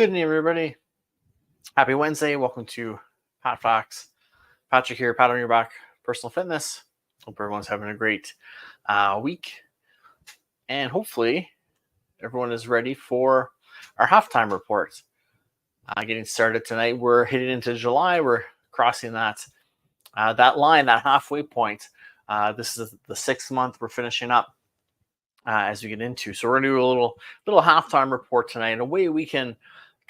Good evening, everybody. Happy Wednesday. Welcome to PatFacts. Patrick here, Pat on your back, personal fitness. Hope everyone's having a great week. And hopefully everyone is ready for our halftime report. Getting started tonight. We're heading into July. We're crossing that line, that halfway point. This is the 6th month we're finishing up as we get into. So we're going to do a little halftime report tonight. In a way we can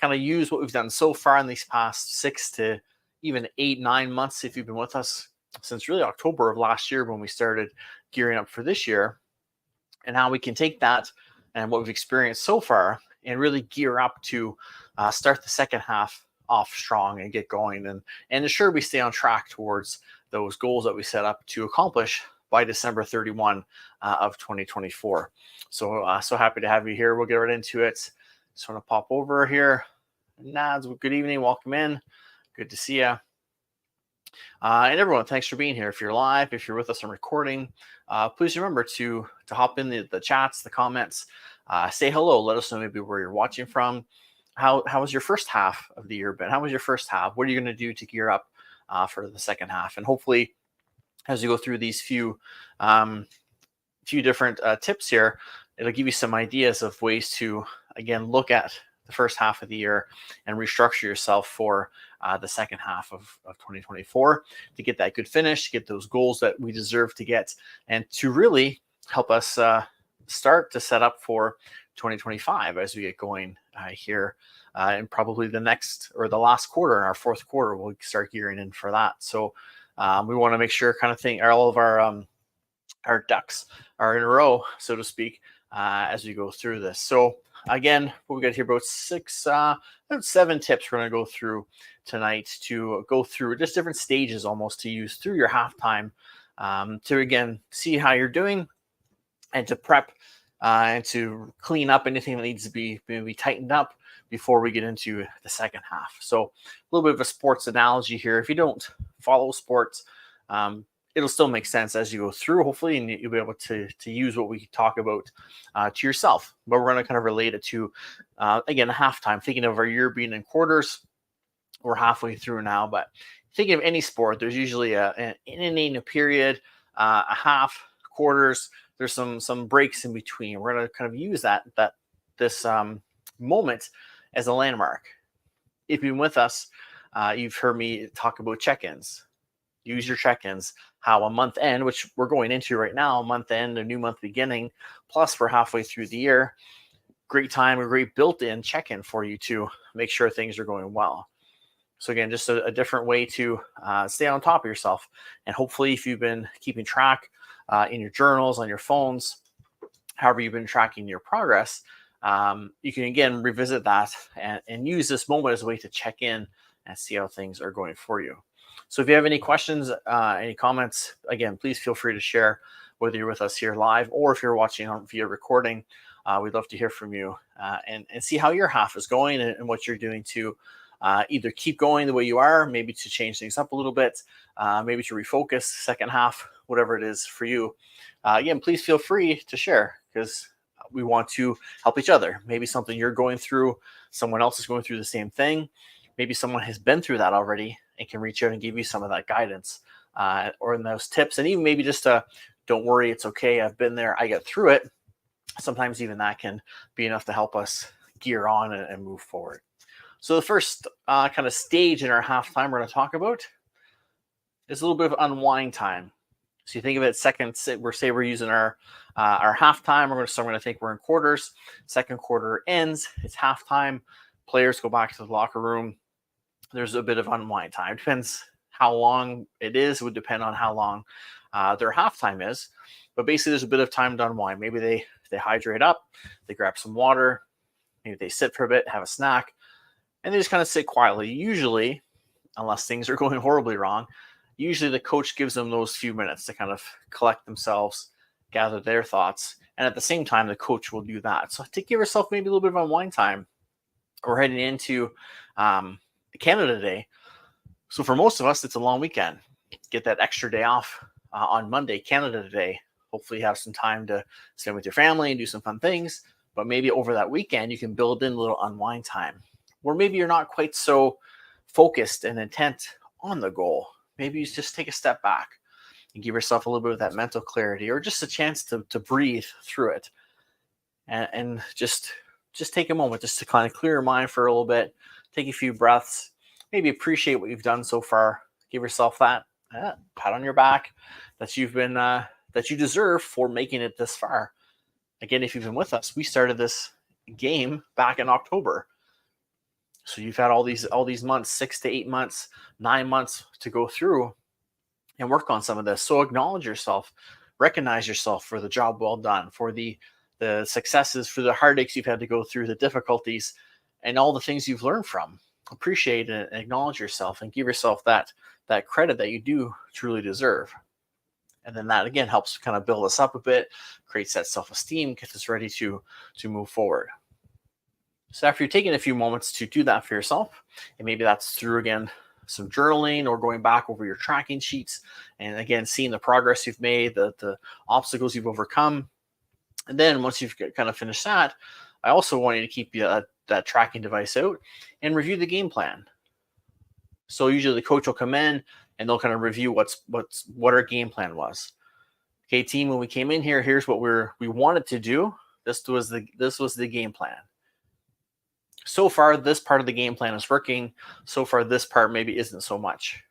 kind of use what we've done so far in these past 6 to even 8-9 months, if you've been with us since really October of last year when we started gearing up for this year, and how we can take that and what we've experienced so far and really gear up to start the second half off strong and get going and ensure we stay on track towards those goals that we set up to accomplish by December 31 of 2024. So happy to have you here. We'll get right into it. Just want to pop over here. Nads, good evening. Welcome in. Good to see you. And everyone, thanks for being here. If you're live, if you're with us on recording, please remember to hop in the chats, the comments, say hello. Let us know maybe where you're watching from. How was your first half of the year been? How was your first half? What are you going to do to gear up for the second half? And hopefully, as you go through these few different tips here, it'll give you some ideas of ways to, again, look at the first half of the year and restructure yourself for the second half of 2024 to get that good finish, to get those goals that we deserve to get, and to really help us start to set up for 2025 as we get going here. And probably the next or the last quarter, in our fourth quarter, we'll start gearing in for that. So we want to make sure all of our ducks are in a row, so to speak, as we go through this. So again, we got here about 7 tips we're going to go through tonight to go through just different stages almost to use through your halftime to, again, see how you're doing and to prep and to clean up anything that needs to be maybe tightened up before we get into the second half. So a little bit of a sports analogy here. If you don't follow sports, it'll still make sense as you go through, hopefully, and you'll be able to use what we talk about to yourself. But we're going to kind of relate it to, again, halftime, thinking of our year being in quarters. We're halfway through now, but thinking of any sport, there's usually an inning, a period, a half, quarters. There's some breaks in between. We're going to kind of use this moment as a landmark. If you've been with us, you've heard me talk about check-ins. Use your check-ins. How a month end, which we're going into right now, a month end, a new month beginning, plus we're halfway through the year. Great time, a great built-in check-in for you to make sure things are going well. So again, just a different way to stay on top of yourself. And hopefully, if you've been keeping track in your journals, on your phones, however you've been tracking your progress, you can again revisit that and use this moment as a way to check in and see how things are going for you. So if you have any questions, any comments, again, please feel free to share, whether you're with us here live or if you're watching via recording. We'd love to hear from you and see how your half is going and what you're doing to either keep going the way you are, maybe to change things up a little bit, maybe to refocus second half, whatever it is for you. Again, please feel free to share because we want to help each other. Maybe something you're going through, someone else is going through the same thing. Maybe someone has been through that already and can reach out and give you some of that guidance or in those tips. And even maybe just don't worry, it's okay. I've been there. I get through it. Sometimes even that can be enough to help us gear on and move forward. So the first kind of stage in our halftime we're going to talk about is a little bit of unwind time. So you think of it seconds. We're using our halftime. We're going to think we're in quarters. Second quarter ends. It's halftime. Players go back to the locker room. There's a bit of unwind time. Depends how long it is. It would depend on how long their halftime is. But basically, there's a bit of time to unwind. Maybe they hydrate up, they grab some water, maybe they sit for a bit, have a snack, and they just kind of sit quietly. Usually, unless things are going horribly wrong, usually the coach gives them those few minutes to kind of collect themselves, gather their thoughts, and at the same time, the coach will do that. So to give yourself maybe a little bit of unwind time. We're heading into Canada Day. So for most of us, it's a long weekend. Get that extra day off on Monday, Canada Day. Hopefully you have some time to spend with your family and do some fun things. But maybe over that weekend, you can build in a little unwind time. Or maybe you're not quite so focused and intent on the goal. Maybe you just take a step back and give yourself a little bit of that mental clarity, or just a chance to breathe through it, and just take a moment just to kind of clear your mind for a little bit, take a few breaths, maybe appreciate what you've done so far, give yourself that pat on your back that you've been that you deserve for making it this far. Again, if you've been with us, we started this game back in October. So you've had all these months, 6 to 8 months, 9 months to go through and work on some of this. So acknowledge yourself, recognize yourself for the job well done, for the successes, for the heartaches you've had to go through, the difficulties, and all the things you've learned from. Appreciate and acknowledge yourself, and give yourself that credit that you do truly deserve. And then that again helps kind of build us up a bit, creates that self-esteem, gets us ready to move forward. So after you're taking a few moments to do that for yourself, and maybe that's through again some journaling or going back over your tracking sheets, and again seeing the progress you've made, the obstacles you've overcome. And then once you've kind of finished that, I also want you to keep that tracking device out and review the game plan. So usually the coach will come in and they'll kind of review what our game plan was. Okay, team, when we came in here, here's what we wanted to do. This was the game plan. So far, this part of the game plan is working. So far, this part maybe isn't so much.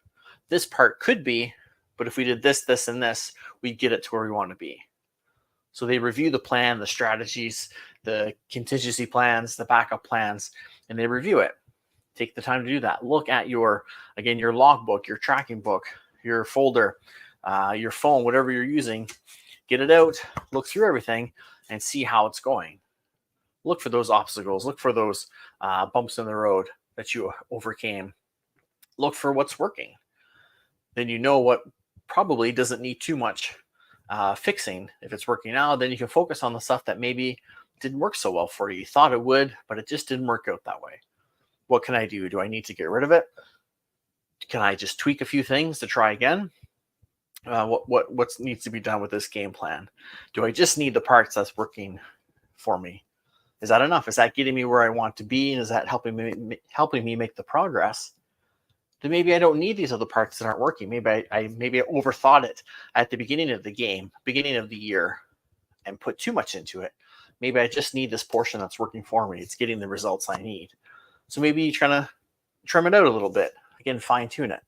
This part could be, but if we did this, this, and this, we'd get it to where we want to be. So they review the plan, the strategies, the contingency plans, the backup plans, and they review it. Take the time to do that. Look at your logbook, your tracking book, your folder, your phone, whatever you're using. Get it out, look through everything, and see how it's going. Look for those obstacles. Look for those bumps in the road that you overcame. Look for what's working. Then you know what probably doesn't need too much fixing. If it's working now, then you can focus on the stuff that maybe didn't work so well for you. You thought it would, but it just didn't work out that way. What can I do? Do I need to get rid of it? Can I just tweak a few things to try again? What needs to be done with this game plan? Do I just need the parts that's working for me? Is that enough? Is that getting me where I want to be? And is that helping me make the progress? Then maybe I don't need these other parts that aren't working. Maybe I overthought it at the beginning of the game, beginning of the year, and put too much into it. Maybe I just need this portion that's working for me. It's getting the results I need. So maybe you try to trim it out a little bit. Again, fine tune it.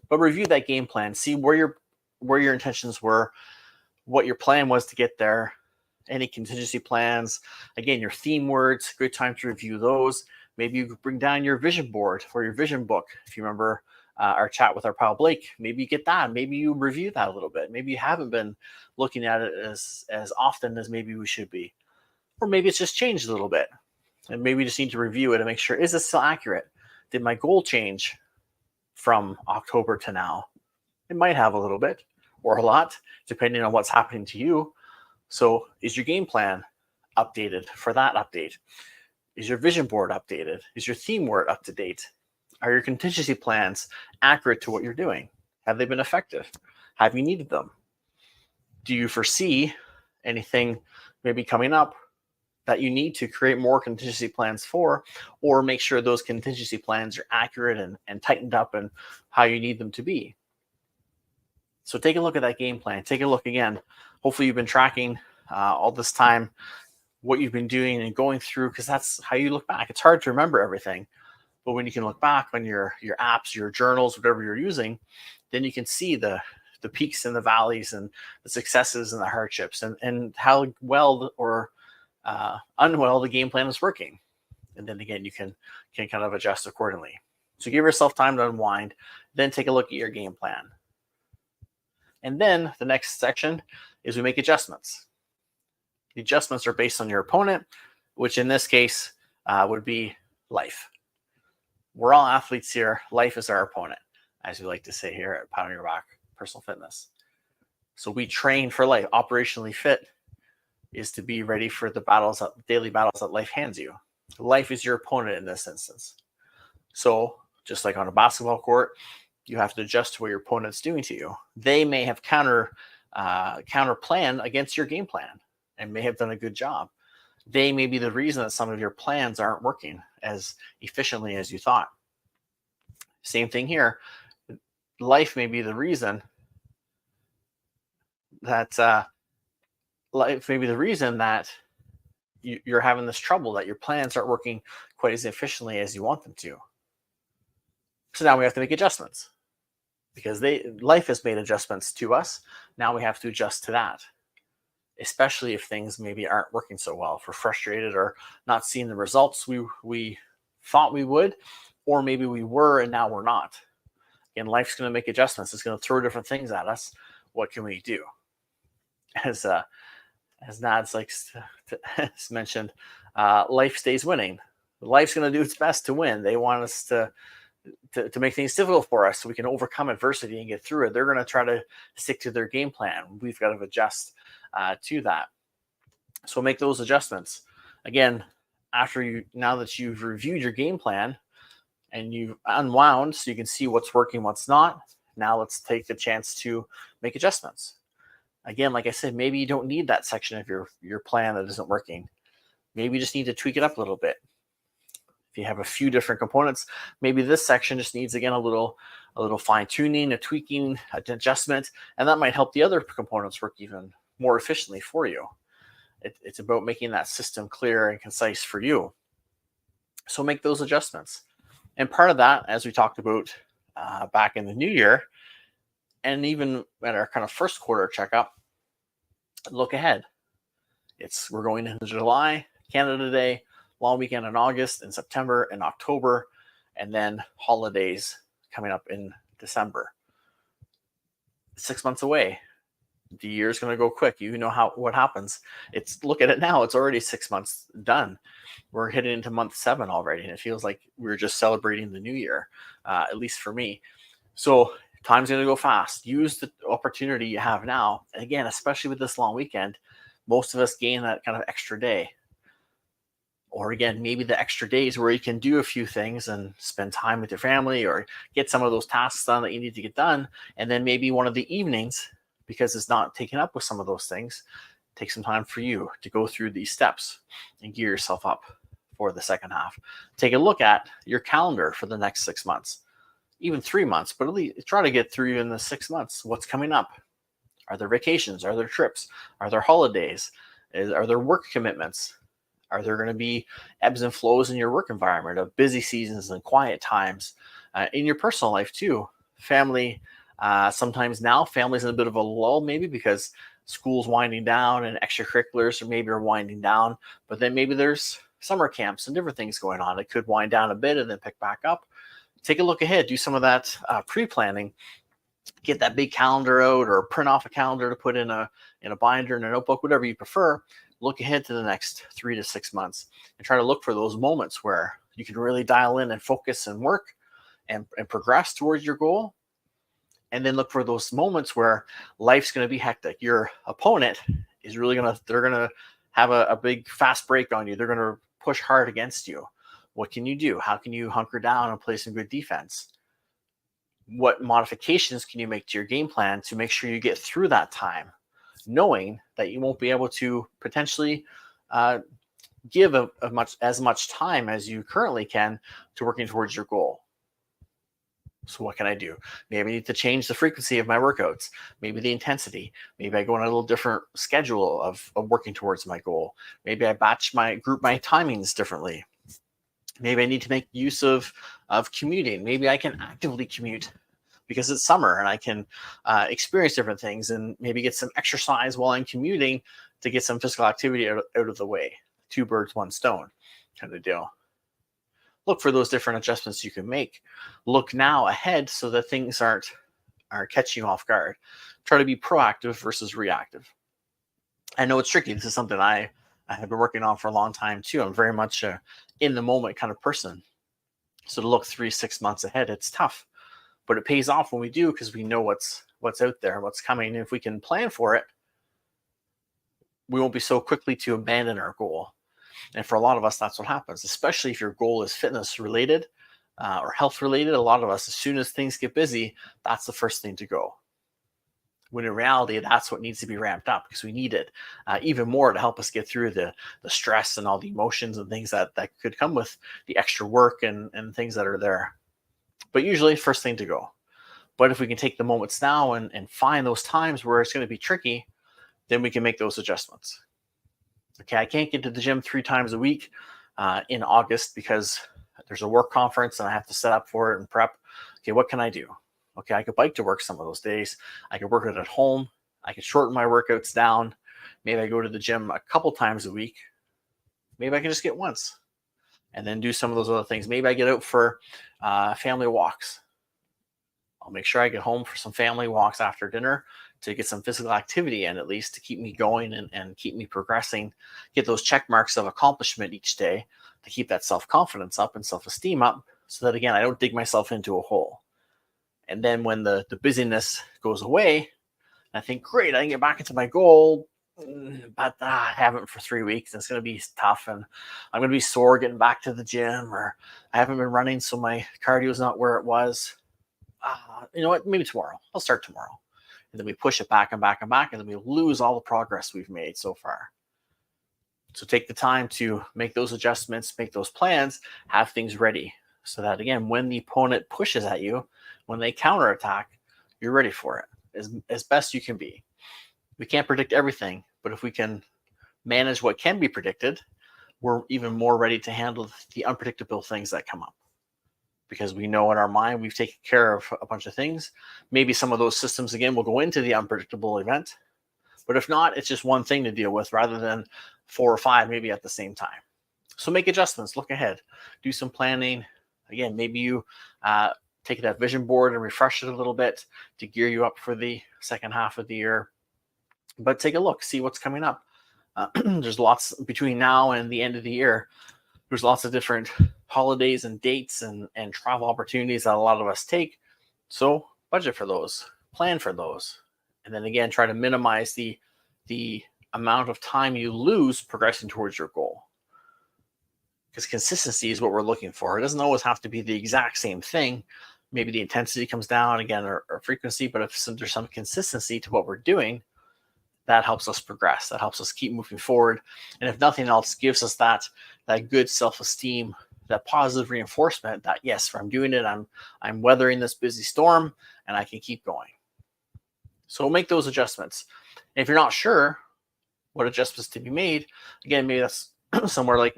But review that game plan. See where your intentions were, what your plan was to get there. Any contingency plans, again, your theme words, good time to review those. Maybe you bring down your vision board or your vision book. If you remember our chat with our pal Blake, maybe you get that. Maybe you review that a little bit. Maybe you haven't been looking at it as often as maybe we should be. Or maybe it's just changed a little bit. And maybe we just need to review it and make sure, is this still accurate? Did my goal change from October to now? It might have a little bit or a lot, depending on what's happening to you. So is your game plan updated for that update? Is your vision board updated? Is your theme word up to date? Are your contingency plans accurate to what you're doing? Have they been effective? Have you needed them? Do you foresee anything maybe coming up that you need to create more contingency plans for, or make sure those contingency plans are accurate and tightened up and how you need them to be? So take a look at that game plan. Take a look again. Hopefully you've been tracking all this time what you've been doing and going through, because that's how you look back. It's hard to remember everything, but when you can look back on your apps, your journals, whatever you're using, then you can see the peaks and the valleys and the successes and the hardships and how well or unwell the game plan is working. And then again, you can kind of adjust accordingly. So give yourself time to unwind, then take a look at your game plan. And then the next section is we make adjustments. The adjustments are based on your opponent, which in this case would be life. We're all athletes here. Life is our opponent, as we like to say here at Pounding Your Back Personal Fitness. So we train for life. Operationally fit is to be ready for the daily battles that life hands you. Life is your opponent in this instance. So just like on a basketball court, you have to adjust to what your opponent's doing to you. They may have counter plan against your game plan and may have done a good job. They may be the reason that some of your plans aren't working as efficiently as you thought. Same thing here. Life may be the reason that life may be the reason that you're having this trouble, that your plans aren't working quite as efficiently as you want them to. So now we have to make adjustments because life has made adjustments to us. Now we have to adjust to that, especially if things maybe aren't working so well. If we're frustrated or not seeing the results we thought we would, or maybe we were and now we're not. Again, life's going to make adjustments. It's going to throw different things at us. What can we do? As Nads likes to mentioned, life stays winning. Life's going to do its best to win. They want us to make things difficult for us so we can overcome adversity and get through it. They're going to try to stick to their game plan. We've got to adjust to that. So make those adjustments. Again, now that you've reviewed your game plan and you've unwound so you can see what's working, what's not, now let's take the chance to make adjustments. Again, like I said, maybe you don't need that section of your plan that isn't working. Maybe you just need to tweak it up a little bit. If you have a few different components, maybe this section just needs, again, a little fine tuning, a tweaking, an adjustment, and that might help the other components work even more efficiently for you. It's about making that system clear and concise for you. So make those adjustments. And part of that, as we talked about back in the new year, and even at our kind of first quarter checkup, look ahead. We're going into July, Canada Day, long weekend in August, in September, and October, and then holidays coming up in December. 6 months away. The year's going to go quick. You know what happens. Look at it now. It's already 6 months done. We're heading into month 7 already, and it feels like we're just celebrating the new year, at least for me. So time's going to go fast. Use the opportunity you have now. And again, especially with this long weekend, most of us gain that kind of extra day. Or again, maybe the extra days where you can do a few things and spend time with your family or get some of those tasks done that you need to get done. And then maybe one of the evenings, because it's not taken up with some of those things, take some time for you to go through these steps and gear yourself up for the second half. Take a look at your calendar for the next 6 months. Even 3 months, but at least try to get through in the 6 months. What's coming up? Are there vacations? Are there trips? Are there holidays? Are there work commitments? Are there going to be ebbs and flows in your work environment of busy seasons and quiet times? In your personal life too. Family, sometimes now family's in a bit of a lull maybe because school's winding down and extracurriculars are winding down, but then maybe there's summer camps and different things going on. It could wind down a bit and then pick back up. Take a look ahead, do some of that pre-planning, get that big calendar out or print off a calendar to put in a binder, in a notebook, whatever you prefer. Look ahead to the next 3 to 6 months and try to look for those moments where you can really dial in and focus and work and progress towards your goal. And then look for those moments where life's going to be hectic. Your opponent is really they're going to have a big fast break on you. They're going to push hard against you. What can you do? How can you hunker down and play some good defense? What modifications can you make to your game plan to make sure you get through that time, knowing that you won't be able to potentially give as much time as you currently can to working towards your goal? So what can I do? Maybe I need to change the frequency of my workouts, maybe the intensity. Maybe I go on a little different schedule of working towards my goal. Maybe I group my timings differently. Maybe I need to make use of commuting. Maybe I can actively commute because it's summer and I can experience different things and maybe get some exercise while I'm commuting to get some physical activity out of the way. 2 birds, 1 stone kind of deal. Look for those different adjustments you can make. Look now ahead so that things aren't catching you off guard. Try to be proactive versus reactive. I know it's tricky. This is something I have been working on for a long time too. I'm very much a in the moment kind of person. So to look 3-6 months ahead, it's tough, but it pays off when we do because we know what's out there, what's coming. And if we can plan for it, we won't be so quickly to abandon our goal. And for a lot of us, that's what happens, especially if your goal is fitness related or health related. A lot of us, as soon as things get busy, that's the first thing to go. when in reality, that's what needs to be ramped up because we need it even more to help us get through the stress and all the emotions and things that could come with the extra work and things that are there. But usually, first thing to go. But if we can take the moments now and find those times where it's going to be tricky, then we can make those adjustments. Okay, I can't get to the gym 3 times a week in August because there's a work conference and I have to set up for it and prep. Okay, what can I do? Okay, I could bike to work some of those days. I could work it at home. I could shorten my workouts down. Maybe I go to the gym a couple times a week. Maybe I can just get once and then do some of those other things. Maybe I get out for family walks. I'll make sure I get home for some family walks after dinner to get some physical activity in, at least to keep me going and keep me progressing, get those check marks of accomplishment each day to keep that self-confidence up and self-esteem up so that, again, I don't dig myself into a hole. And then when the busyness goes away, I think, great, I can get back into my goal, but I haven't for 3 weeks. And it's going to be tough. And I'm going to be sore getting back to the gym, or I haven't been running, so my cardio is not where it was. You know what, maybe tomorrow. I'll start tomorrow. And then we push it back and back and back, and then we lose all the progress we've made so far. So take the time to make those adjustments, make those plans, have things ready so that, again, when the opponent pushes at you, when they counterattack, you're ready for it as best you can be. We can't predict everything, but if we can manage what can be predicted, we're even more ready to handle the unpredictable things that come up. Because we know in our mind we've taken care of a bunch of things. Maybe some of those systems, again, will go into the unpredictable event. But if not, it's just one thing to deal with rather than 4 or 5 maybe at the same time. So make adjustments, look ahead, do some planning. Again, maybe you take that vision board and refresh it a little bit to gear you up for the second half of the year. But take a look, see what's coming up. There's lots between now and the end of the year. There's lots of different holidays and dates and travel opportunities that a lot of us take. So budget for those, plan for those. And then again, try to minimize the amount of time you lose progressing towards your goal. Because consistency is what we're looking for. It doesn't always have to be the exact same thing. Maybe the intensity comes down again, or frequency, but if there's some consistency to what we're doing, that helps us progress. That helps us keep moving forward. And if nothing else, gives us that good self-esteem, that positive reinforcement that, yes, if I'm doing it, I'm weathering this busy storm and I can keep going. So make those adjustments. And if you're not sure what adjustments to be made, again, maybe that's somewhere like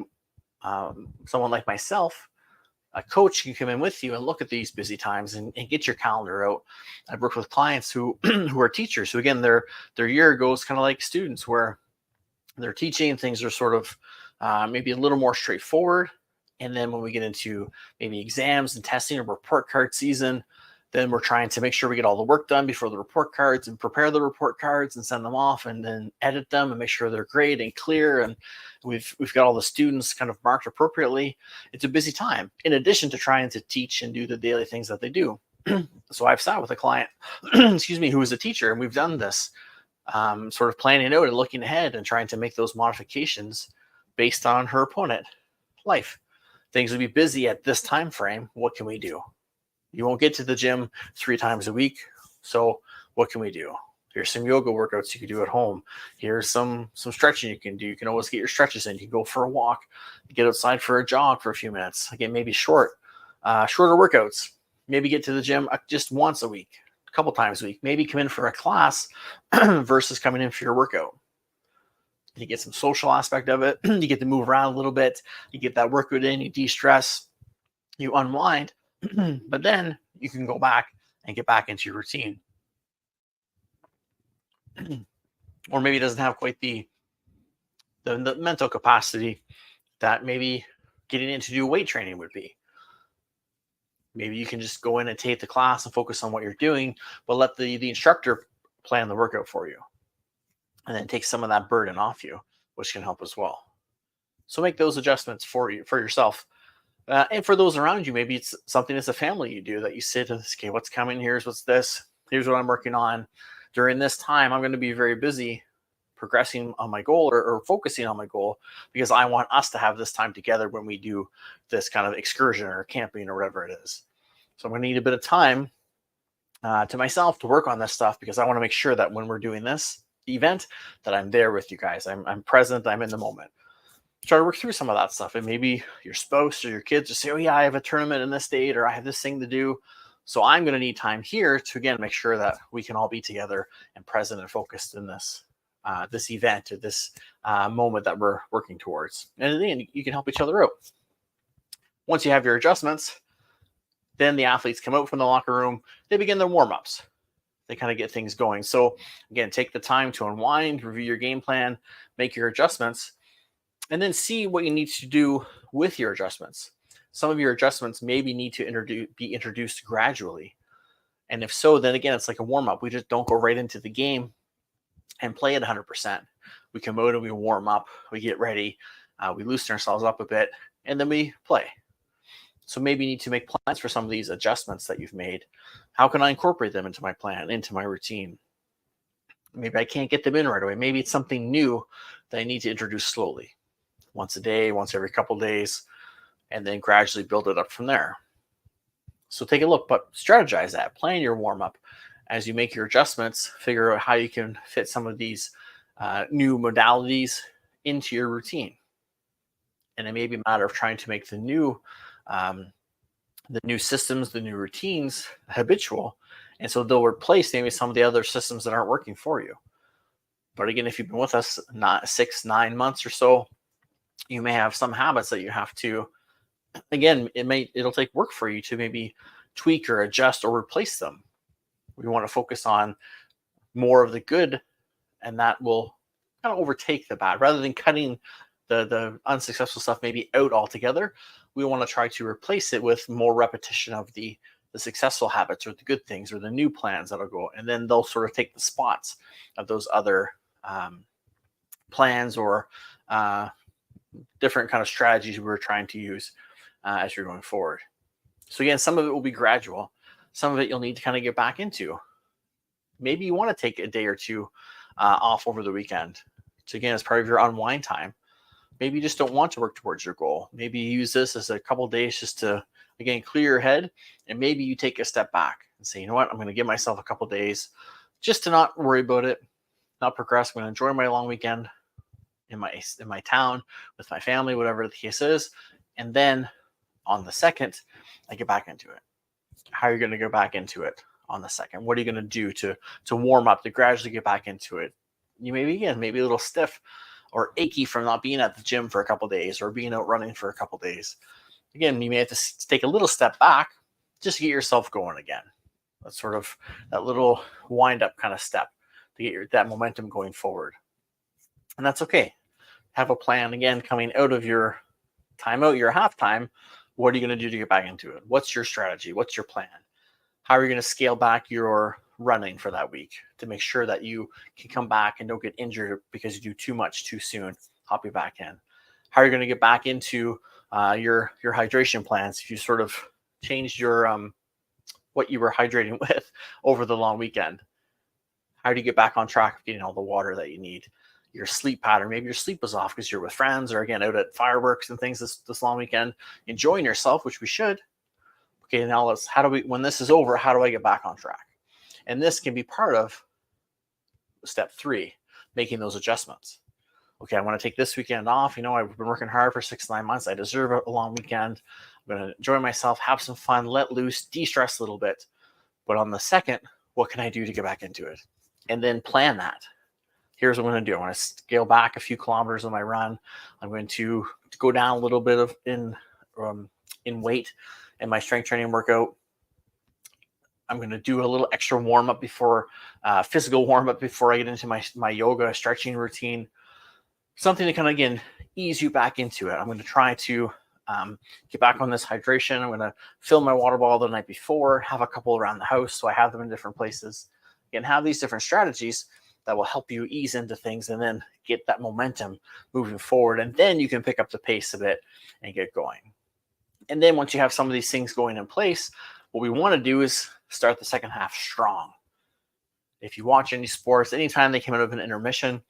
someone like myself. A coach can come in with you and look at these busy times and get your calendar out. I've worked with clients who are teachers, who, again, their year goes kind of like students, where they're teaching, things are sort of maybe a little more straightforward. And then when we get into maybe exams and testing or report card season, then we're trying to make sure we get all the work done before the report cards and prepare the report cards and send them off and then edit them and make sure they're great and clear. And we've got all the students kind of marked appropriately. It's a busy time in addition to trying to teach and do the daily things that they do. So I've sat with a client, excuse me, who is a teacher, and we've done this sort of planning out and looking ahead and trying to make those modifications based on her opponent life. Things will be busy at this time frame. What can we do? You won't get to the gym 3 times a week. So what can we do? Here's some yoga workouts you can do at home. Here's some stretching you can do. You can always get your stretches in. You can go for a walk, get outside for a jog for a few minutes. Again, maybe shorter workouts. Maybe get to the gym just once a week, a couple times a week. Maybe come in for a class versus coming in for your workout. You get some social aspect of it. You get to move around a little bit. You get that workout in. You de-stress. You unwind. But then you can go back and get back into your routine. Or maybe it doesn't have quite the mental capacity that maybe getting in to do weight training would be. Maybe you can just go in and take the class and focus on what you're doing, but let the instructor plan the workout for you. And then take some of that burden off you, which can help as well. So make those adjustments for yourself. And for those around you, maybe it's something as a family you do, that you sit and say, okay, what's coming? Here's what's this. Here's what I'm working on. During this time, I'm going to be very busy progressing on my goal or focusing on my goal, because I want us to have this time together when we do this kind of excursion or camping or whatever it is. So I'm going to need a bit of time to myself to work on this stuff, because I want to make sure that when we're doing this event, that I'm there with you guys. I'm present. I'm in the moment. Try to work through some of that stuff. And maybe your spouse or your kids just say, oh yeah, I have a tournament in this date, or I have this thing to do. So I'm going to need time here to, again, make sure that we can all be together and present and focused in this this event, or this moment that we're working towards. And then you can help each other out. Once you have your adjustments, then the athletes come out from the locker room. They begin their warm-ups. They kind of get things going. So again, take the time to unwind, review your game plan, make your adjustments, and then see what you need to do with your adjustments. Some of your adjustments maybe need to be introduced gradually. And if so, then again, it's like a warm-up. We just don't go right into the game and play at 100%. We come out and we warm up, we get ready, we loosen ourselves up a bit, and then we play. So maybe you need to make plans for some of these adjustments that you've made. How can I incorporate them into my plan, into my routine? Maybe I can't get them in right away. Maybe it's something new that I need to introduce slowly. Once a day, once every couple of days, and then gradually build it up from there. So take a look, but strategize that. Plan your warm-up. As you make your adjustments, figure out how you can fit some of these new modalities into your routine. And it may be a matter of trying to make the new systems, the new routines habitual. And so they'll replace maybe some of the other systems that aren't working for you. But again, if you've been with us not 6-9 months or so, you may have some habits that you have to, again, it'll take work for you to maybe tweak or adjust or replace them. We want to focus on more of the good, and that will kind of overtake the bad. Rather than cutting the unsuccessful stuff maybe out altogether, we want to try to replace it with more repetition of the successful habits, or the good things, or the new plans that'll go, and then they'll sort of take the spots of those other plans or different kind of strategies we're trying to use as you're going forward. So again, some of it will be gradual. Some of it you'll need to kind of get back into. Maybe you want to take a day or two off over the weekend. So again, as part of your unwind time. Maybe you just don't want to work towards your goal. Maybe you use this as a couple of days just to, again, clear your head. And maybe you take a step back and say, you know what, I'm going to give myself a couple of days just to not worry about it, not progress. I'm going to enjoy my long weekend in my town with my family, whatever the case is. And then on the second, I get back into it. How are you going to go back into it on the second? What are you going to do to warm up, to gradually get back into it? You maybe a little stiff or achy from not being at the gym for a couple of days, or being out running for a couple of days. Again, you may have to take a little step back just to get yourself going again. That's sort of that little wind up kind of step to get that momentum going forward. And that's okay. Have a plan, again, coming out of your timeout, your halftime. What are you going to do to get back into it? What's your strategy? What's your plan? How are you going to scale back your running for that week to make sure that you can come back and don't get injured because you do too much too soon? Hop you back in. How are you going to get back into your hydration plans if you sort of changed your what you were hydrating with over the long weekend? How do you get back on track of getting all the water that you need? Your sleep pattern. Maybe your sleep was off because you're with friends, or again out at fireworks and things this long weekend, enjoying yourself, which we should. Okay, now when this is over, how do I get back on track? And this can be part of step 3, making those adjustments. Okay, I want to take this weekend off. I've been working hard for 6-9 months. I deserve a long weekend. I'm going to enjoy myself, have some fun, let loose, de-stress a little bit. But on the second, what can I do to get back into it? And then plan that. Here's what I'm going to do. I want to scale back a few kilometers on my run. I'm going to go down a little bit in weight in my strength training workout. I'm going to do a little extra warm-up physical warm-up before I get into my yoga stretching routine. Something to kind of, again, ease you back into it. I'm going to try to get back on this hydration. I'm going to fill my water bottle the night before, have a couple around the house so I have them in different places. Again, have these different strategies that will help you ease into things and then get that momentum moving forward. And then you can pick up the pace a bit and get going. And then once you have some of these things going in place, what we want to do is start the second half strong. If you watch any sports, anytime they come out of an intermission,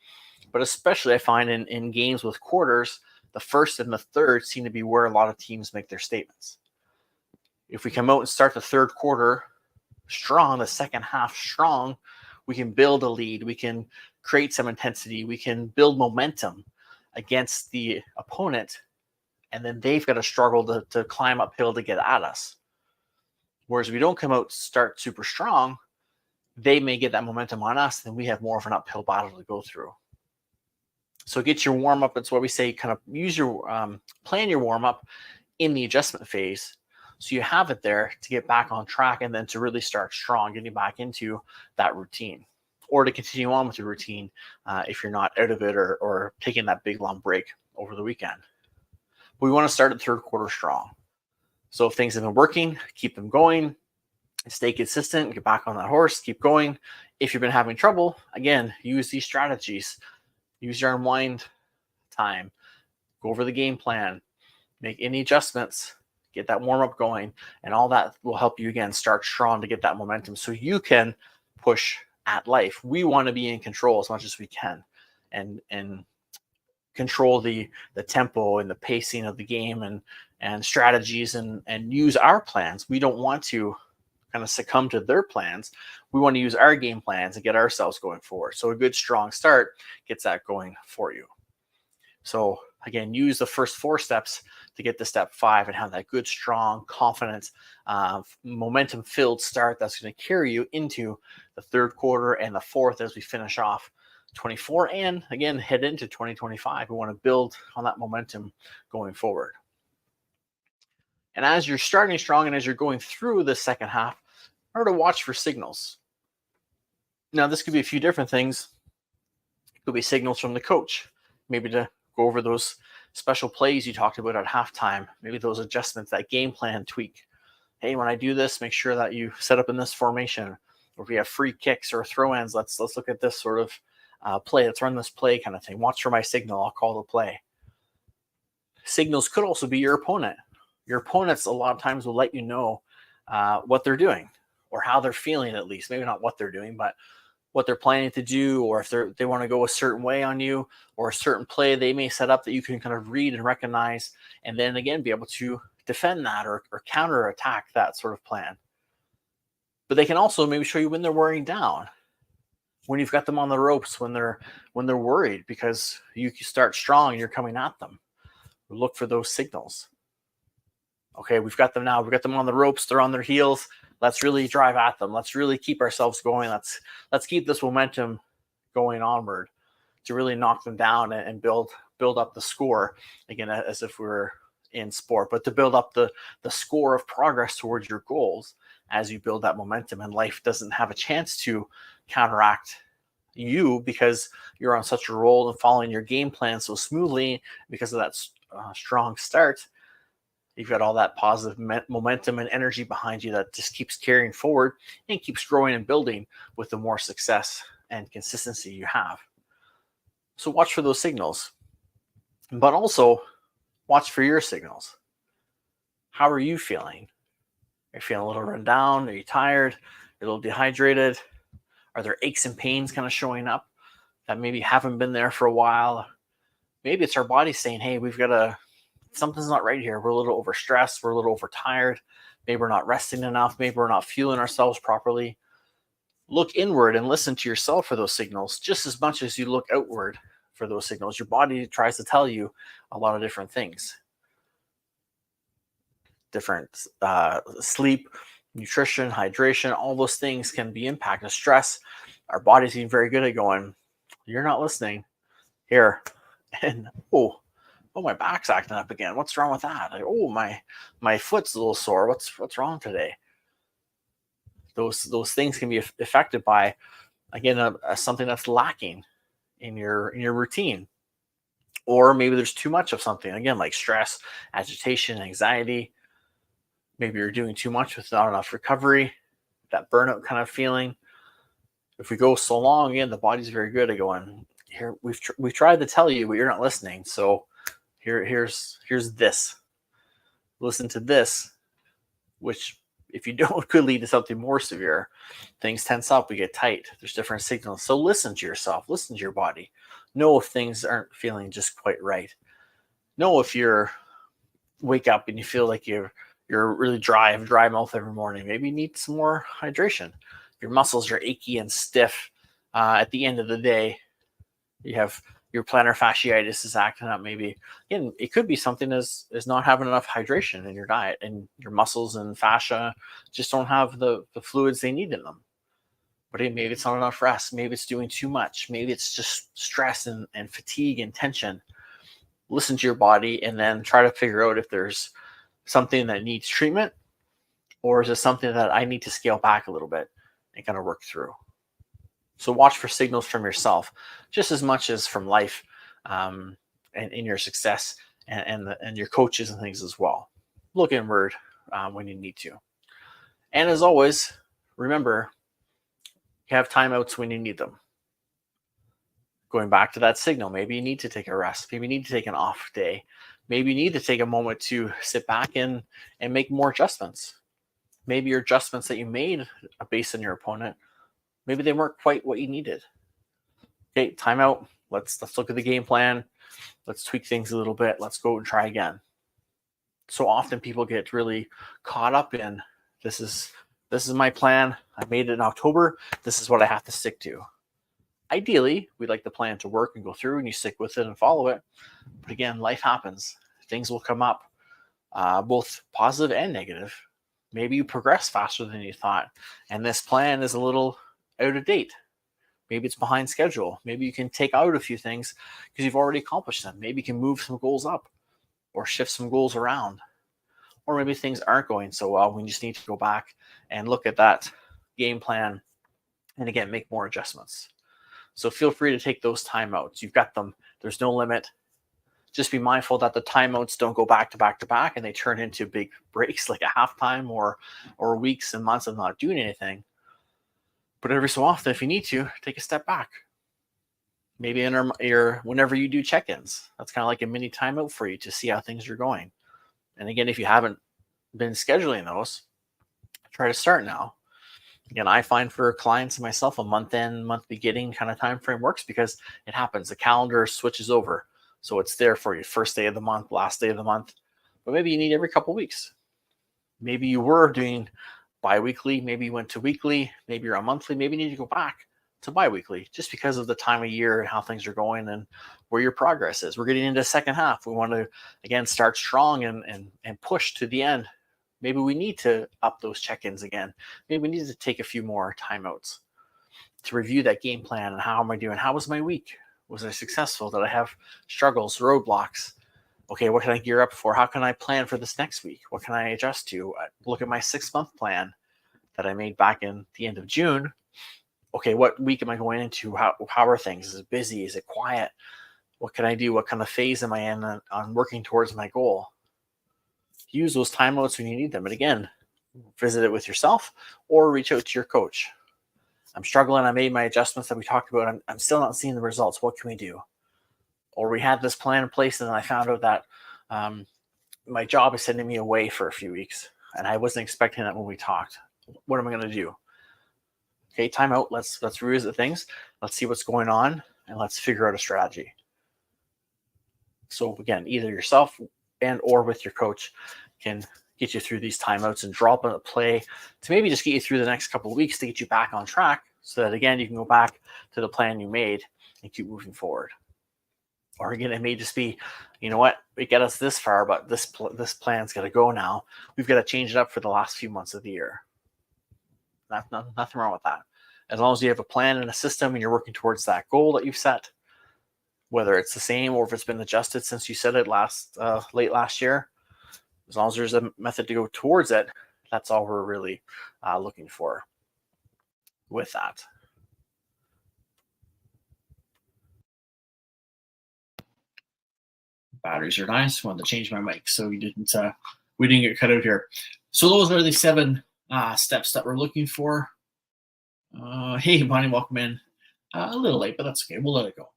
but especially I find in games with quarters, the first and the third seem to be where a lot of teams make their statements. If we come out and start the third quarter strong, the second half strong, we can build a lead, we can create some intensity, we can build momentum against the opponent, and then they've got to struggle to climb uphill to get at us. Whereas if we don't come out start super strong, they may get that momentum on us, then we have more of an uphill battle to go through. So get your warm up. That's why we say kind of use your plan your warm up in the adjustment phase, so you have it there to get back on track and then to really start strong, getting back into that routine, or to continue on with your routine if you're not out of it or taking that big long break over the weekend. But we want to start the third quarter strong. So if things have been working, keep them going, stay consistent, get back on that horse, keep going. If you've been having trouble, again, use these strategies. Use your unwind time, go over the game plan, make any adjustments, get that warm up going, and all that will help you again start strong to get that momentum so you can push at life. We want to be in control as much as we can and control the tempo and the pacing of the game and strategies and use our plans. We don't want to kind of succumb to their plans. We want to use our game plans and get ourselves going forward. So a good strong start gets that going for you. So again, use the first 4 steps to get to step 5 and have that good, strong, confident, momentum-filled start that's going to carry you into the third quarter and the fourth as we finish off 24 and again head into 2025. We want to build on that momentum going forward. And as you're starting strong and as you're going through the second half, remember to watch for signals. Now, this could be a few different things. It could be signals from the coach, maybe to go over those special plays you talked about at halftime, maybe those adjustments, that game plan tweak. Hey, when I do this, make sure that you set up in this formation. Or if we have free kicks or throw-ins, let's look at this sort of play. Let's run this play kind of thing. Watch for my signal. I'll call the play. Signals could also be your opponent. Your opponents a lot of times will let you know what they're doing or how they're feeling, at least. Maybe not what they're doing, but what they're planning to do, or if they want to go a certain way on you, or a certain play they may set up that you can kind of read and recognize, and then again be able to defend that or counter attack that sort of plan. But they can also maybe show you when they're wearing down, when you've got them on the ropes, when they're worried because you start strong and you're coming at them. Look for those signals. Okay, we've got them now. We've got them on the ropes. They're on their heels. Let's really drive at them. Let's really keep ourselves going. Let's keep this momentum going onward to really knock them down and build up the score, again, as if we were in sport, but to build up the score of progress towards your goals as you build that momentum. And life doesn't have a chance to counteract you because you're on such a roll and following your game plan so smoothly because of that strong start. You've got all that positive momentum and energy behind you that just keeps carrying forward and keeps growing and building with the more success and consistency you have. So watch for those signals, but also watch for your signals. How are you feeling? Are you feeling a little run down? Are you tired? Are you a little dehydrated? Are there aches and pains kind of showing up that maybe haven't been there for a while? Maybe it's our body saying, hey, something's not right here. We're a little overstressed. We're a little overtired. Maybe we're not resting enough. Maybe we're not fueling ourselves properly. Look inward and listen to yourself for those signals just as much as you look outward for those signals. Your body tries to tell you a lot of different things. Different sleep, nutrition, hydration, all those things can be impacted. Stress, our body's being very good at going, you're not listening here. And oh, my back's acting up again. What's wrong with that? My foot's a little sore. What's wrong today? Those things can be affected by, again, something that's lacking in your routine, or maybe there's too much of something. Again, like stress, agitation, anxiety. Maybe you're doing too much with not enough recovery. That burnout kind of feeling. If we go so long, again, the body's very good at going, here. We've tried to tell you, but you're not listening. So here's this. Listen to this, which if you don't could lead to something more severe. Things tense up, we get tight. There's different signals. So listen to yourself, listen to your body. Know if things aren't feeling just quite right. Know if you're wake up and you feel like you're you're really dry, have dry mouth every morning. Maybe you need some more hydration. Your muscles are achy and stiff at the end of the day. You have your plantar fasciitis is acting up. Maybe again, it could be something as not having enough hydration in your diet, and your muscles and fascia just don't have the fluids they need in them. But maybe it's not enough rest. Maybe it's doing too much. Maybe it's just stress and fatigue and tension. Listen to your body and then try to figure out if there's something that needs treatment, or is it something that I need to scale back a little bit and kind of work through. So watch for signals from yourself just as much as from life, and in your success, and your coaches and things as well. Look inward when you need to. And as always, remember, you have timeouts when you need them. Going back to that signal, maybe you need to take a rest. Maybe you need to take an off day. Maybe you need to take a moment to sit back and make more adjustments. Maybe your adjustments that you made based on your opponent, maybe they weren't quite what you needed. Okay, timeout. Let's look at the game plan. Let's tweak things a little bit. Let's go and try again. So often people get really caught up in this is my plan. I made it in October. This is what I have to stick to. Ideally, we'd like the plan to work and go through, and you stick with it and follow it. But again, life happens. Things will come up, both positive and negative. Maybe you progress faster than you thought, and this plan is a little out of date. Maybe it's behind schedule. Maybe you can take out a few things because you've already accomplished them. Maybe you can move some goals up or shift some goals around. Or maybe things aren't going so well. We just need to go back and look at that game plan and again, make more adjustments. So feel free to take those timeouts. You've got them. There's no limit. Just be mindful that the timeouts don't go back to back to back and they turn into big breaks like a halftime or weeks and months of not doing anything. But every so often, if you need to, take a step back. Maybe in whenever you do check-ins, that's kind of like a mini timeout for you to see how things are going. And again, if you haven't been scheduling those, try to start now. Again, I find for clients and myself, a month end, month beginning kind of time frame works because it happens. The calendar switches over. So it's there for you. First day of the month, last day of the month. But maybe you need every couple of weeks. Maybe you were doing bi-weekly. Maybe you went to weekly. Maybe you're on monthly. Maybe you need to go back to bi-weekly just because of the time of year and how things are going and where your progress is. We're getting into the second half. We want to, again, start strong and push to the end. Maybe we need to up those check-ins again. Maybe we need to take a few more timeouts to review that game plan and how am I doing? How was my week? Was I successful? Did I have struggles, roadblocks? Okay, what can I gear up for? How can I plan for this next week? What can I adjust to? Look at my 6-month plan that I made back in the end of June. Okay, what week am I going into? How are things? Is it busy? Is it quiet? What can I do? What kind of phase am I in on working towards my goal? Use those timeouts when you need them. And again, visit it with yourself or reach out to your coach. I'm struggling. I made my adjustments that we talked about. I'm still not seeing the results. What can we do? Or we had this plan in place and then I found out that my job is sending me away for a few weeks and I wasn't expecting that when we talked. What am I going to do? Okay, time out. Let's revisit things. Let's see what's going on and let's figure out a strategy. So again, either yourself and or with your coach can get you through these timeouts and drop in a play to maybe just get you through the next couple of weeks to get you back on track so that again you can go back to the plan you made and keep moving forward. Or again, it may just be, you know what, we get us this far, but this plan's got to go now. We've got to change it up for the last few months of the year. Nothing wrong with that. As long as you have a plan and a system and you're working towards that goal that you've set, whether it's the same or if it's been adjusted since you set it late last year, as long as there's a method to go towards it, that's all we're really looking for with that. Batteries are nice. Wanted to change my mic so we didn't get cut out here. So those are the 7 steps that we're looking for. Hey, Bonnie, welcome in. A little late, but that's okay. We'll let it go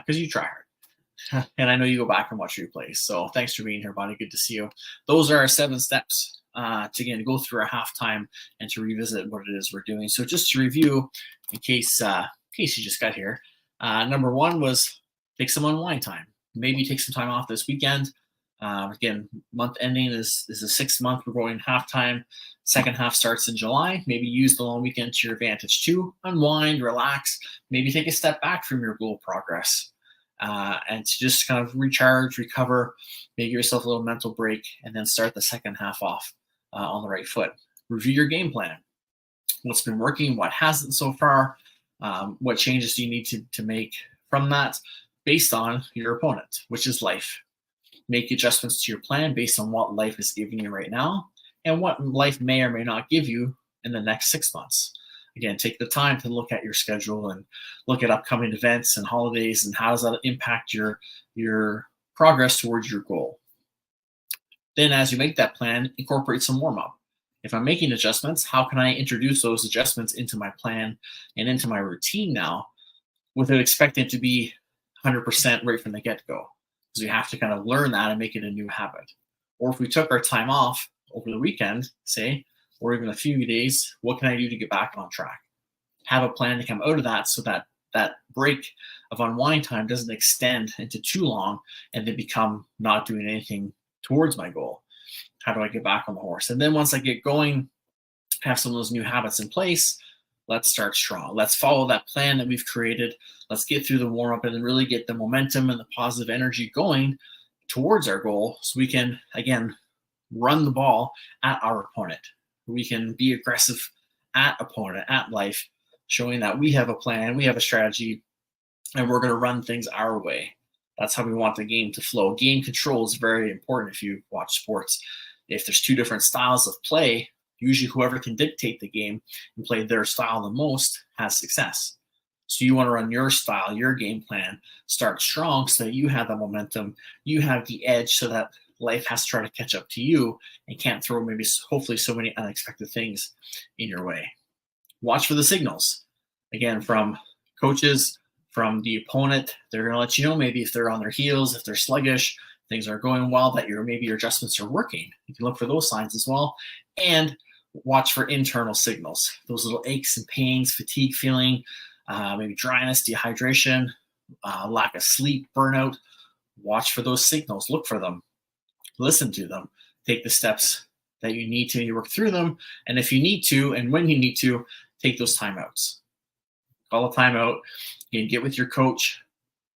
because you try hard. And I know you go back and watch replays. So thanks for being here, Bonnie. Good to see you. Those are our 7 steps to again go through a halftime and to revisit what it is we're doing. So just to review, in case you just got here, number 1 was take some unwind time. Maybe take some time off this weekend. Again, month ending is a 6 month. We're going halftime. Second half starts in July. Maybe use the long weekend to your advantage too. Unwind, relax, maybe take a step back from your goal progress. And to just kind of recharge, recover, maybe give yourself a little mental break, and then start the second half off on the right foot. Review your game plan. What's been working, what hasn't so far, what changes do you need to make from that based on your opponent, which is life. Make adjustments to your plan based on what life is giving you right now and what life may or may not give you in the next 6 months. Again, take the time to look at your schedule and look at upcoming events and holidays and how does that impact your progress towards your goal. Then as you make that plan, incorporate some warm-up. If I'm making adjustments, how can I introduce those adjustments into my plan and into my routine now without expecting it to be 100% right from the get-go? Because we have to kind of learn that and make it a new habit. Or if we took our time off over the weekend, say, or even a few days, what can I do to get back on track? Have a plan to come out of that so that that break of unwind time doesn't extend into too long and then become not doing anything towards my goal. How do I get back on the horse? And then once I get going, have some of those new habits in place, let's start strong. Let's follow that plan that we've created. Let's get through the warm-up and then really get the momentum and the positive energy going towards our goal so we can, again, run the ball at our opponent. We can be aggressive at opponent, at life, showing that we have a plan, we have a strategy, and we're going to run things our way. That's how we want the game to flow. Game control is very important if you watch sports. If there's two different styles of play, usually whoever can dictate the game and play their style the most has success. So you want to run your style, your game plan, start strong so that you have the momentum, you have the edge so that life has to try to catch up to you and can't throw maybe hopefully so many unexpected things in your way. Watch for the signals. Again, from coaches, from the opponent, they're going to let you know maybe if they're on their heels, if they're sluggish, things are going well, that maybe your adjustments are working. You can look for those signs as well. And watch for internal signals, those little aches and pains, fatigue feeling, maybe dryness, dehydration, lack of sleep, burnout. Watch for those signals. Look for them. Listen to them. Take the steps that you need to. You work through them. And if you need to, and when you need to, take those timeouts. Call a timeout. Again, get with your coach.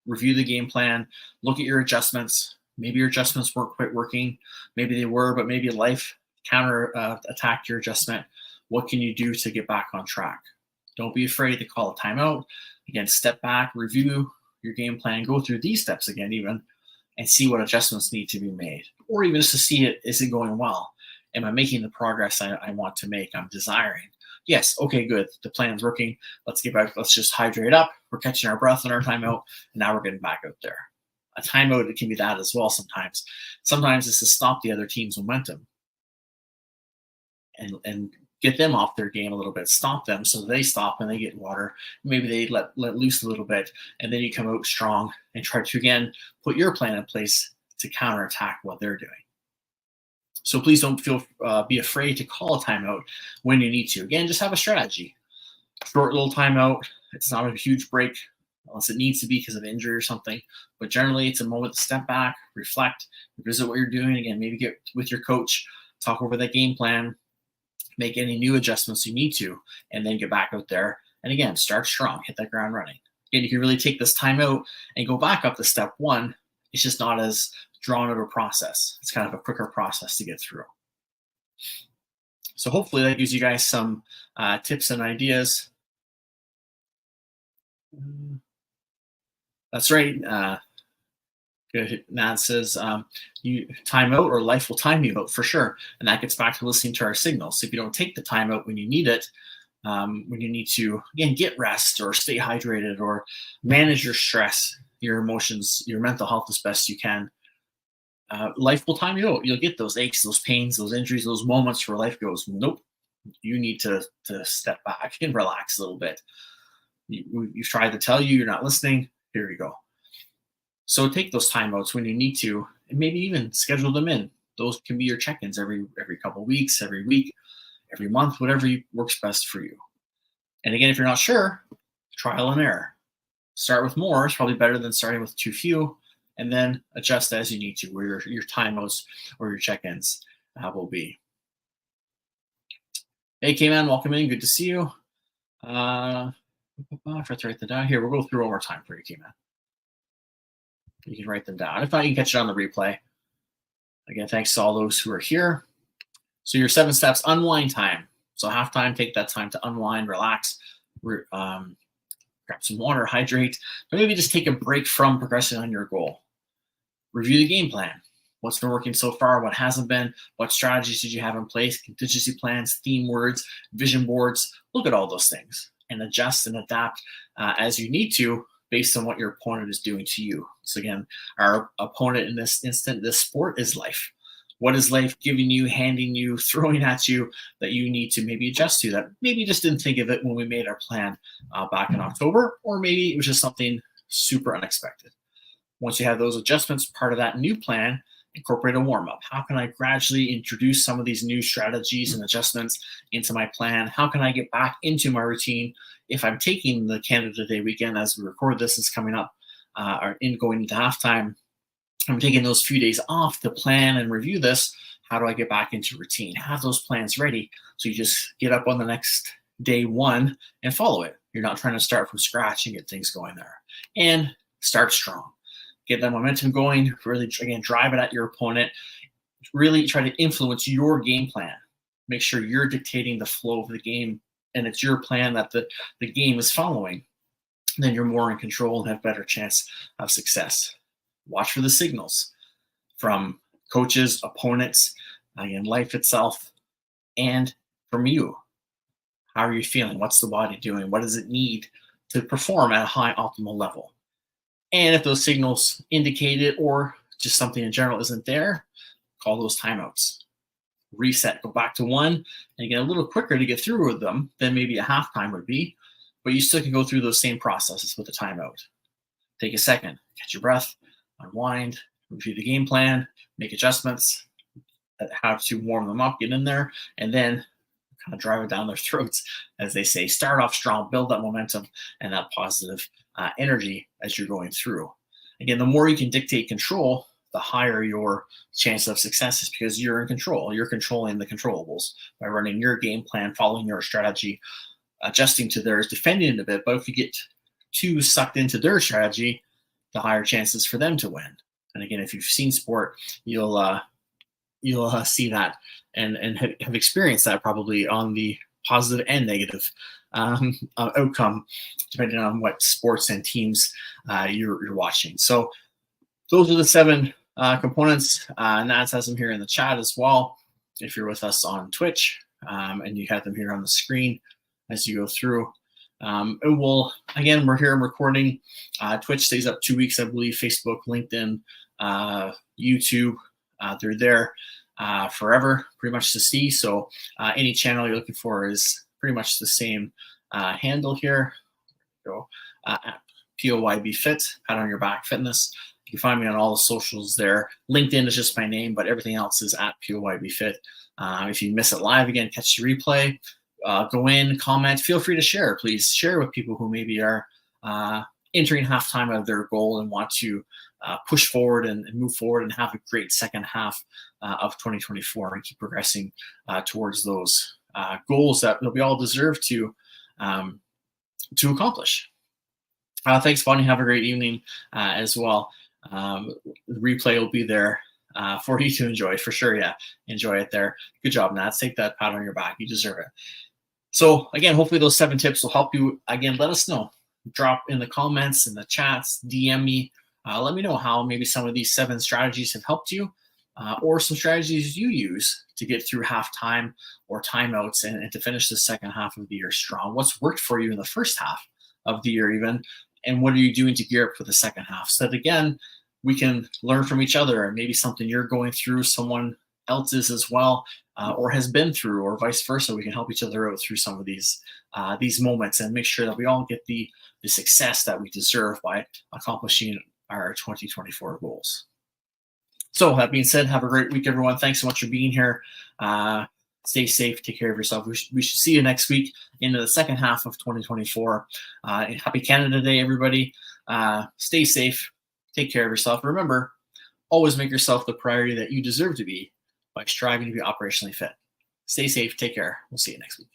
Review the game plan. Look at your adjustments. Maybe your adjustments weren't quite working. Maybe they were, but maybe life counter attacked your adjustment. What can you do to get back on track? Don't be afraid to call a timeout. Again, step back, review your game plan, go through these steps again even, and see what adjustments need to be made. Or even just to see it, is it going well? Am I making the progress I want to make, I'm desiring? Yes, okay, good. The plan's working. Let's get back. Let's just hydrate up. We're catching our breath in our timeout, and now we're getting back out there. A timeout, it can be that as well sometimes. Sometimes it's to stop the other team's momentum and get them off their game a little bit, stop them so they stop and they get water. Maybe they let loose a little bit, and then you come out strong and try to, again, put your plan in place to counterattack what they're doing. So please don't be afraid to call a timeout when you need to. Again, just have a strategy. Short little timeout. It's not a huge break unless it needs to be because of injury or something. But generally, it's a moment to step back, reflect, revisit what you're doing. Again, maybe get with your coach, talk over that game plan, make any new adjustments you need to, and then get back out there. And again, start strong, hit that ground running. Again, you can really take this time out and go back up to step one. It's just not as drawn out a process. It's kind of a quicker process to get through. So hopefully that gives you guys some tips and ideas. That's right. Good. Nat says, you time out or life will time you out for sure. And that gets back to listening to our signals. So if you don't take the time out when you need it, when you need to, again, get rest or stay hydrated or manage your stress, your emotions, your mental health as best you can, life will time you out. You'll get those aches, those pains, those injuries, those moments where life goes, nope, you need to step back and relax a little bit. You've tried to tell you, you're not listening. Here you go. So take those timeouts when you need to, and maybe even schedule them in. Those can be your check-ins every couple of weeks, every week, every month, whatever works best for you. And again, if you're not sure, trial and error. Start with more is probably better than starting with too few, and then adjust as you need to, where your timeouts or your check-ins will be. Hey, K-Man, welcome in. Good to see you. I forgot to write them down here. We'll go through one more time for you, K-Man. You can write them down. If not, you can catch it on the replay. Again, thanks to all those who are here. So your 7 steps unwind time. So halftime, take that time to unwind, relax, grab some water, hydrate, but maybe just take a break from progressing on your goal. Review the game plan. What's been working so far? What hasn't been? What strategies did you have in place? Contingency plans, theme words, vision boards. Look at all those things and adjust and adapt as you need to based on what your opponent is doing to you. So again, our opponent in this instant, this sport is life. What is life giving you, handing you, throwing at you that you need to maybe adjust to, that maybe you just didn't think of it when we made our plan back in October, or maybe it was just something super unexpected. Once you have those adjustments, part of that new plan, incorporate a warm-up. How can I gradually introduce some of these new strategies and adjustments into my plan? How can I get back into my routine if I'm taking the Canada Day weekend as we record this is coming up or going into halftime? I'm taking those few days off to plan and review this. How do I get back into routine? Have those plans ready so you just get up on the next day one and follow it. You're not trying to start from scratch and get things going there. And start strong. Get that momentum going. Really, again, drive it at your opponent. Really try to influence your game plan. Make sure you're dictating the flow of the game and it's your plan that the game is following. Then you're more in control and have better chance of success. Watch for the signals from coaches, opponents, again, life itself, and from you. How are you feeling? What's the body doing? What does it need to perform at a high optimal level? And if those signals indicate it or just something in general isn't there, call those timeouts. Reset, go back to 1, and get a little quicker to get through with them than maybe a halftime would be, but you still can go through those same processes with a timeout. Take a second, catch your breath, unwind, review the game plan, make adjustments, how to warm them up, get in there, and then kind of drive it down their throats, as they say. Start off strong, build that momentum and that positive energy as you're going through. Again, the more you can dictate control, the higher your chance of success is, because you're in control. You're controlling the controllables by running your game plan, following your strategy, adjusting to theirs, defending it a bit. But if you get too sucked into their strategy, the higher chances for them to win. And again, if you've seen sport, you'll see that and have experienced that probably on the positive and negative outcome, depending on what sports and teams you're watching. So those are the 7 components. Nats has them here in the chat as well. If you're with us on Twitch, and you have them here on the screen as you go through. Again, we're here recording. Twitch stays up 2 weeks, I believe. Facebook, LinkedIn, YouTube, they're there forever, pretty much to see. So any channel you're looking for is pretty much the same handle here. Go at POYB Fit, Pat on Your Back Fitness. You can find me on all the socials there. LinkedIn is just my name, but everything else is at POYB Fit. If you miss it live, again, catch the replay. Go in, comment. Feel free to share. Please share with people who maybe are entering halftime of their goal and want to push forward and move forward and have a great second half of 2024 and keep progressing towards those goals that we all deserve to accomplish. Thanks, Bonnie. Have a great evening as well. The replay will be there for you to enjoy, for sure. Yeah, enjoy it there. Good job, Nats. Take that pat on your back. You deserve it. So again, hopefully those 7 tips will help you. Again, let us know. Drop in the comments, in the chats, DM me. Let me know how maybe some of these 7 strategies have helped you, or some strategies you use to get through halftime or timeouts and to finish the second half of the year strong. What's worked for you in the first half of the year even, and what are you doing to gear up for the second half? So that, again, we can learn from each other, and maybe something you're going through, someone else is as well, or has been through, or vice versa. We can help each other out through some of these moments and make sure that we all get the success that we deserve by accomplishing our 2024 goals. So that being said, have a great week, everyone. Thanks so much for being here. Stay safe. Take care of yourself. We should see you next week into the second half of 2024. Happy Canada Day, everybody. Stay safe. Take care of yourself. Remember, always make yourself the priority that you deserve to be by striving to be operationally fit. Stay safe. Take care. We'll see you next week.